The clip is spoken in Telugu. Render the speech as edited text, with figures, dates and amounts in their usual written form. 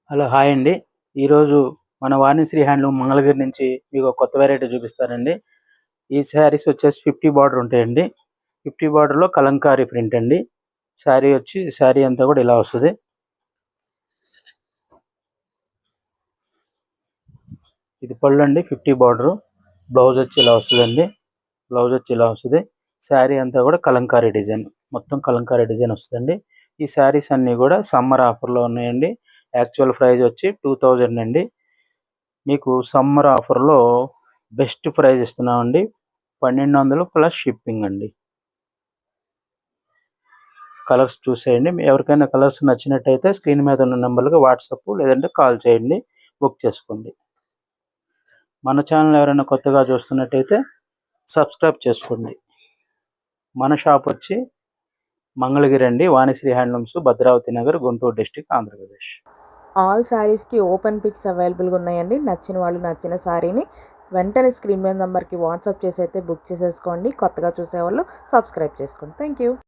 హలో హాయ్ అండి. ఈరోజు మన వాణిశ్రీ హ్యాండ్లూమ్ మంగళగిరి నుంచి మీకు ఒక కొత్త వెరైటీ చూపిస్తానండి. ఈ శారీస్ వచ్చేసి 50 బార్డర్ ఉంటాయండి. 50 బార్డర్లో కలంకారీ ప్రింట్ అండి. శారీ అంతా కూడా ఇలా వస్తుంది. ఇది పళ్ళు అండి. 50 బార్డరు. బ్లౌజ్ వచ్చి ఇలా వస్తుంది. శారీ అంతా కూడా కలంకారీ డిజైన్, మొత్తం కలంకారీ డిజైన్ వస్తుందండి. ఈ శారీస్ అన్నీ కూడా సమ్మర్ ఆఫర్లో ఉన్నాయండి. యాక్చువల్ ప్రైస్ వచ్చి 2000 అండి. మీకు సమ్మర్ ఆఫర్లో బెస్ట్ ప్రైస్ ఇస్తున్నామండి. 1200 ప్లస్ షిప్పింగ్ అండి. కలర్స్ చూసేయండి. ఎవరికైనా కలర్స్ నచ్చినట్టయితే స్క్రీన్ మీద ఉన్న నెంబర్కి వాట్సాప్ లేదంటే కాల్ చేయండి, బుక్ చేసుకోండి. మన ఛానల్ ఎవరైనా కొత్తగా చూస్తున్నట్టయితే సబ్స్క్రైబ్ చేసుకోండి. మన షాప్ వచ్చి మంగళగిరి అండి, Vanisri handlooms, Bhadravati Nagar, Guntur district, Andhra Pradesh. All శారీస్కి ఓపెన్ పిక్స్ అవైలబుల్గా ఉన్నాయండి. నచ్చిన వాళ్ళు నచ్చిన శారీని వెంటనే స్క్రీన్ మీద నెంబర్కి వాట్సాప్ చేసి అయితే బుక్ చేసేసుకోండి. కొత్తగా చూసేవాళ్ళు సబ్స్క్రైబ్ చేసుకోండి. Thank you.